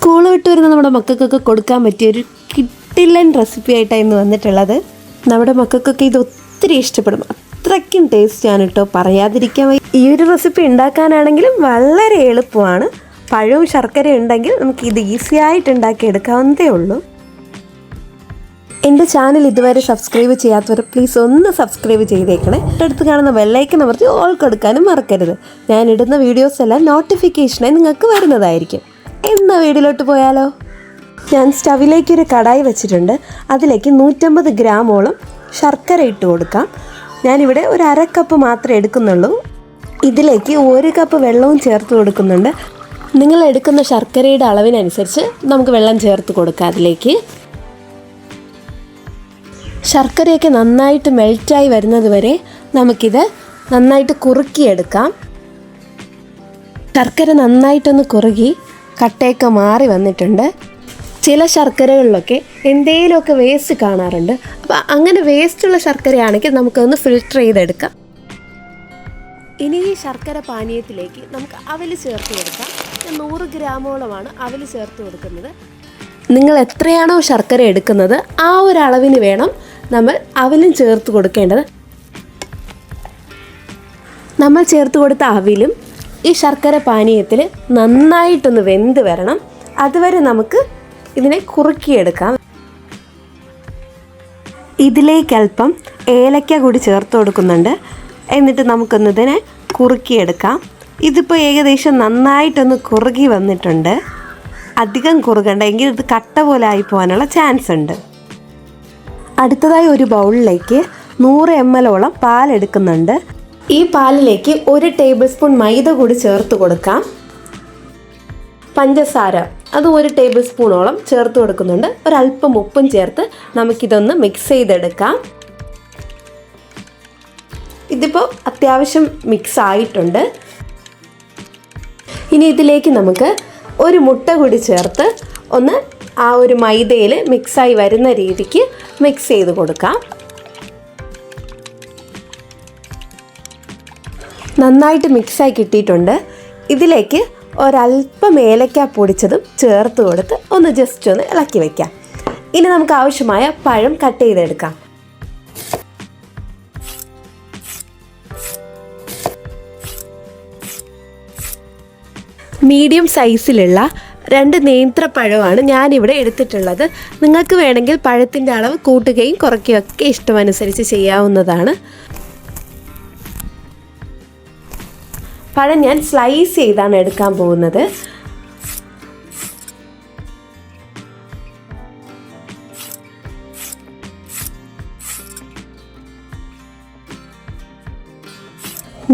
School വിട്ട് വരുന്ന നമ്മുടെ മക്കൾക്കൊക്കെ കൊടുക്കാൻ പറ്റിയൊരു കിട്ടില്ലൻ റെസിപ്പി ആയിട്ടാണ് ഇന്ന് വന്നിട്ടുള്ളത്. നമ്മുടെ മക്കൾക്കൊക്കെ ഇത് ഒത്തിരി ഇഷ്ടപ്പെടും. അത്രയ്ക്കും ടേസ്റ്റാണ് കേട്ടോ, പറയാതിരിക്കാൻ വയ്യ. ഈ ഒരു റെസിപ്പി ഉണ്ടാക്കാനാണെങ്കിലും വളരെ എളുപ്പമാണ്. പഴവും ശർക്കരയും ഉണ്ടെങ്കിൽ നമുക്ക് ഇത് ഈസി ആയിട്ട് ഉണ്ടാക്കിയെടുക്കാവുന്നതേ ഉള്ളൂ. എൻ്റെ ചാനൽ ഇതുവരെ സബ്സ്ക്രൈബ് ചെയ്യാത്തവർ പ്ലീസ് ഒന്ന് സബ്സ്ക്രൈബ് ചെയ്തേക്കണേ. അടുത്ത് കാണുന്ന ബെല്ലൈക്കൺ അമർത്തി ഓൾ കൊടുക്കാനും മറക്കരുത്. ഞാനിടുന്ന വീഡിയോസ് എല്ലാം നോട്ടിഫിക്കേഷനായി നിങ്ങൾക്ക് വരുന്നതായിരിക്കും. എന്ന വീഡിയോയിലോട്ട് പോയാലോ? ഞാൻ സ്റ്റവിലേക്ക് ഒരു കടായി വെച്ചിട്ടുണ്ട്. അതിലേക്ക് 150 ഗ്രാമോളം ശർക്കര ഇട്ട് കൊടുക്കാം. ഞാനിവിടെ ഒരു അര കപ്പ് മാത്രമേ എടുക്കുന്നുള്ളൂ. ഇതിലേക്ക് 1 കപ്പ് വെള്ളവും ചേർത്ത് കൊടുക്കുന്നുണ്ട്. നിങ്ങൾ എടുക്കുന്ന ശർക്കരയുടെ അളവിനനുസരിച്ച് നമുക്ക് വെള്ളം ചേർത്ത് കൊടുക്കാം. അതിലേക്ക് ശർക്കരയൊക്കെ നന്നായിട്ട് മെൽറ്റായി വരുന്നത് വരെ നമുക്കിത് നന്നായിട്ട് കുറുക്കിയെടുക്കാം. ശർക്കര നന്നായിട്ടൊന്ന് കുറുകി കട്ടയൊക്കെ മാറി വന്നിട്ടുണ്ട്. ചില ശർക്കരകളിലൊക്കെ എന്തെങ്കിലുമൊക്കെ വേസ്റ്റ് കാണാറുണ്ട്. അപ്പോൾ അങ്ങനെ വേസ്റ്റുള്ള ശർക്കരയാണെങ്കിൽ നമുക്കൊന്ന് ഫിൽട്ടർ ചെയ്തെടുക്കാം. ഇനി ഈ ശർക്കര പാനീയത്തിലേക്ക് നമുക്ക് അവൽ ചേർത്ത് കൊടുക്കാം. 100 ഗ്രാമോളമാണ് അവൽ ചേർത്ത് കൊടുക്കുന്നത്. നിങ്ങൾ എത്രയാണോ ശർക്കര എടുക്കുന്നത് ആ ഒരു അളവിന് വേണം നമ്മൾ അവലും ചേർത്ത് കൊടുക്കേണ്ടത്. നമ്മൾ ചേർത്ത് കൊടുത്ത അവിലും ഈ ശർക്കര പാനീയത്തിൽ നന്നായിട്ടൊന്ന് വെന്ത് വരണം. അതുവരെ നമുക്ക് ഇതിനെ കുറുക്കിയെടുക്കാം. ഇതിലേക്ക് അല്പം ഏലക്ക കൂടി ചേർത്ത് കൊടുക്കുന്നുണ്ട്. എന്നിട്ട് നമുക്കൊന്നിതിനെ കുറുക്കിയെടുക്കാം. ഇതിപ്പോൾ ഏകദേശം നന്നായിട്ടൊന്ന് കുറുകി വന്നിട്ടുണ്ട്. അധികം കുറുകണ്ട, എങ്കിൽ ഇത് കട്ട പോലെ ആയി പോകാനുള്ള ചാൻസ് ഉണ്ട്. അടുത്തതായി ഒരു ബൗളിലേക്ക് 100 ml പാലെടുക്കുന്നുണ്ട്. ഈ പാലിലേക്ക് 1 ടേബിൾ സ്പൂൺ മൈദ കൂടി ചേർത്ത് കൊടുക്കാം. പഞ്ചസാര അത് 1 ടേബിൾ സ്പൂണോളം ചേർത്ത് കൊടുക്കുന്നുണ്ട്. ഒരല്പം ഉപ്പും ചേർത്ത് നമുക്കിതൊന്ന് മിക്സ് ചെയ്തെടുക്കാം. ഇതിപ്പോൾ അത്യാവശ്യം മിക്സ് ആയിട്ടുണ്ട്. ഇനി ഇതിലേക്ക് നമുക്ക് 1 മുട്ട കൂടി ചേർത്ത് ഒന്ന് ആ ഒരു മൈദയിൽ മിക്സായി വരുന്ന രീതിക്ക് മിക്സ് ചെയ്ത് കൊടുക്കാം. നന്നായിട്ട് മിക്സായി കിട്ടിയിട്ടുണ്ട്. ഇതിലേക്ക് ഒരല്പം ഏലക്ക പൊടിച്ചതും ചേർത്ത് കൊടുത്ത് ഒന്ന് ജസ്റ്റ് ഒന്ന് ഇളക്കി വയ്ക്കാം. ഇനി നമുക്ക് ആവശ്യമായ പഴം കട്ട് ചെയ്തെടുക്കാം. മീഡിയം സൈസിലുള്ള 2 നേന്ത്രപ്പഴമാണ് ഞാനിവിടെ എടുത്തിട്ടുള്ളത്. നിങ്ങൾക്ക് വേണമെങ്കിൽ പഴത്തിൻ്റെ അളവ് കൂട്ടുകയും കുറയ്ക്കുകയൊക്കെ ഇഷ്ടമനുസരിച്ച് ചെയ്യാവുന്നതാണ്. പഴം ഞാൻ സ്ലൈസ് ചെയ്താണ് എടുക്കാൻ പോകുന്നത്.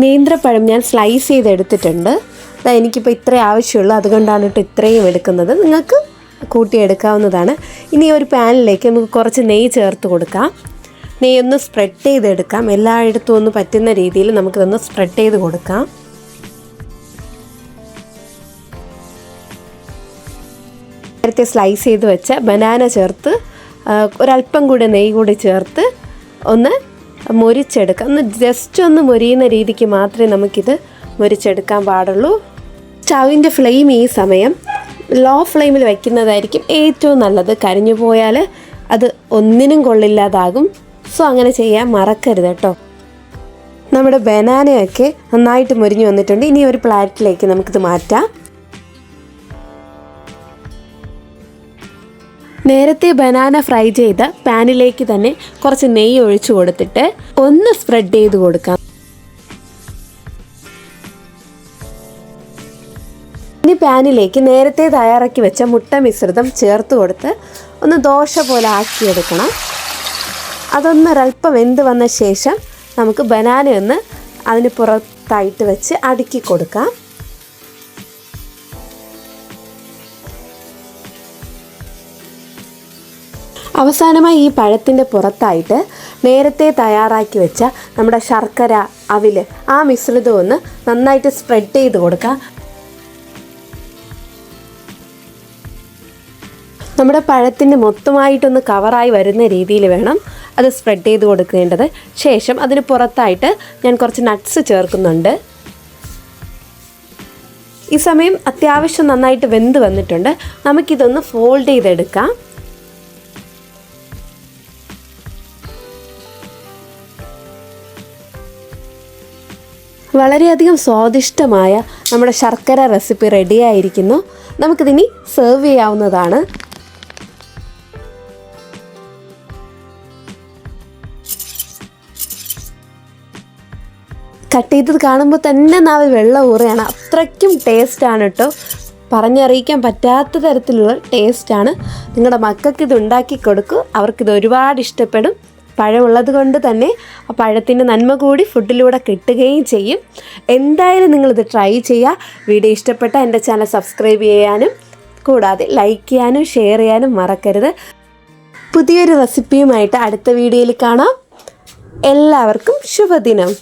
നേന്ത്രപ്പഴം ഞാൻ സ്ലൈസ് ചെയ്തെടുത്തിട്ടുണ്ട്. എനിക്കിപ്പോൾ ഇത്രേ ആവശ്യമുള്ളൂ, അതുകൊണ്ടാണ് കേട്ടോ ഇത്രയും എടുക്കുന്നത്. നിങ്ങൾക്ക് കൂട്ടിയെടുക്കാവുന്നതാണ്. ഇനി ഒരു പാനിലേക്ക് നമുക്ക് കുറച്ച് നെയ്യ് ചേർത്ത് കൊടുക്കാം. നെയ്യ് ഒന്ന് സ്പ്രെഡ് ചെയ്തെടുക്കാം. എല്ലായിടത്തും ഒന്ന് പറ്റുന്ന രീതിയിൽ നമുക്കിതൊന്ന് സ്പ്രെഡ് ചെയ്ത് കൊടുക്കാം. നേരത്തെ സ്ലൈസ് ചെയ്ത് വെച്ച ബനാന ചേർത്ത് ഒരല്പം കൂടി നെയ്യ് കൂടി ചേർത്ത് ഒന്ന് മൊരിച്ചെടുക്കാം. ഒന്ന് ജസ്റ്റ് ഒന്ന് മൊരിയുന്ന രീതിക്ക് മാത്രമേ നമുക്കിത് മൊരിച്ചെടുക്കാൻ പാടുള്ളൂ. സ്റ്റൗവിൻ്റെ ഫ്ലെയിം ഈ സമയം ലോ ഫ്ലെയിമിൽ വയ്ക്കുന്നതായിരിക്കും ഏറ്റവും നല്ലത്. കരിഞ്ഞു പോയാൽ അത് ഒന്നിനും കൊള്ളില്ലാതാകും. സോ അങ്ങനെ ചെയ്യാൻ മറക്കരുത് കേട്ടോ. നമ്മുടെ ബനാനയൊക്കെ നന്നായിട്ട് മൊരിഞ്ഞു വന്നിട്ടുണ്ട്. ഇനി ഒരു പ്ലേറ്റിലേക്ക് നമുക്കിത് മാറ്റാം. നേരത്തെ ബനാന ഫ്രൈ ചെയ്ത പാനിലേക്ക് തന്നെ കുറച്ച് നെയ്യ് ഒഴിച്ചു കൊടുത്തിട്ട് ഒന്ന് സ്പ്രെഡ് ചെയ്ത് കൊടുക്കാം. ഇനി പാനിലേക്ക് നേരത്തെ തയ്യാറാക്കി വെച്ച മുട്ട മിശ്രിതം ചേർത്ത് കൊടുത്ത് ഒന്ന് ദോശ പോലെ ആക്കിയെടുക്കണം. അതൊന്നൊരല്പം വെന്ത് വന്ന ശേഷം നമുക്ക് ബനാന ഒന്ന് അതിന് പുറത്തായിട്ട് വെച്ച് അടുക്കി കൊടുക്കാം. അവസാനമായി ഈ പഴത്തിൻ്റെ പുറത്തായിട്ട് നേരത്തെ തയ്യാറാക്കി വെച്ച നമ്മുടെ ശർക്കര, അവിൽ, ആ മിശ്രിതം ഒന്ന് നന്നായിട്ട് സ്പ്രെഡ് ചെയ്ത് കൊടുക്കാം. നമ്മുടെ പഴത്തിന് മൊത്തമായിട്ടൊന്ന് കവറായി വരുന്ന രീതിയിൽ വേണം അത് സ്പ്രെഡ് ചെയ്ത് കൊടുക്കേണ്ടത്. ശേഷം അതിന് പുറത്തായിട്ട് ഞാൻ കുറച്ച് നട്ട്സ് ചേർക്കുന്നുണ്ട്. ഈ സമയം അത്യാവശ്യം നന്നായിട്ട് വെന്ത് വന്നിട്ടുണ്ട്. നമുക്കിതൊന്ന് ഫോൾഡ് ചെയ്തെടുക്കാം. വളരെയധികം സ്വാദിഷ്ടമായ നമ്മുടെ ശർക്കര റെസിപ്പി റെഡിയായിരിക്കുന്നു. നമുക്കിതിനി സെർവ് ചെയ്യാവുന്നതാണ്. കട്ട് ചെയ്തത് കാണുമ്പോൾ തന്നെ നാവിൽ വെള്ളം ഊറുകയാണ്. അത്രയ്ക്കും ടേസ്റ്റാണ് കേട്ടോ. പറഞ്ഞറിയിക്കാൻ പറ്റാത്ത തരത്തിലുള്ള ടേസ്റ്റാണ്. നിങ്ങളുടെ മക്കൾക്ക് ഇത് ഉണ്ടാക്കി കൊടുക്കൂ, അവർക്കിത് ഒരുപാട് ഇഷ്ടപ്പെടും. പഴമുള്ളത് കൊണ്ട് തന്നെ ആ പഴത്തിൻ്റെ നന്മ കൂടി ഫുഡിലൂടെ കിട്ടുകയും ചെയ്യും. എന്തായാലും നിങ്ങളിത് ട്രൈ ചെയ്യുക. വീഡിയോ ഇഷ്ടപ്പെട്ട എൻ്റെ ചാനൽ സബ്സ്ക്രൈബ് ചെയ്യാനും കൂടാതെ ലൈക്ക് ചെയ്യാനും ഷെയർ ചെയ്യാനും മറക്കരുത്. പുതിയൊരു റെസിപ്പിയുമായിട്ട് അടുത്ത വീഡിയോയിൽ കാണാം. എല്ലാവർക്കും ശുഭദിനം.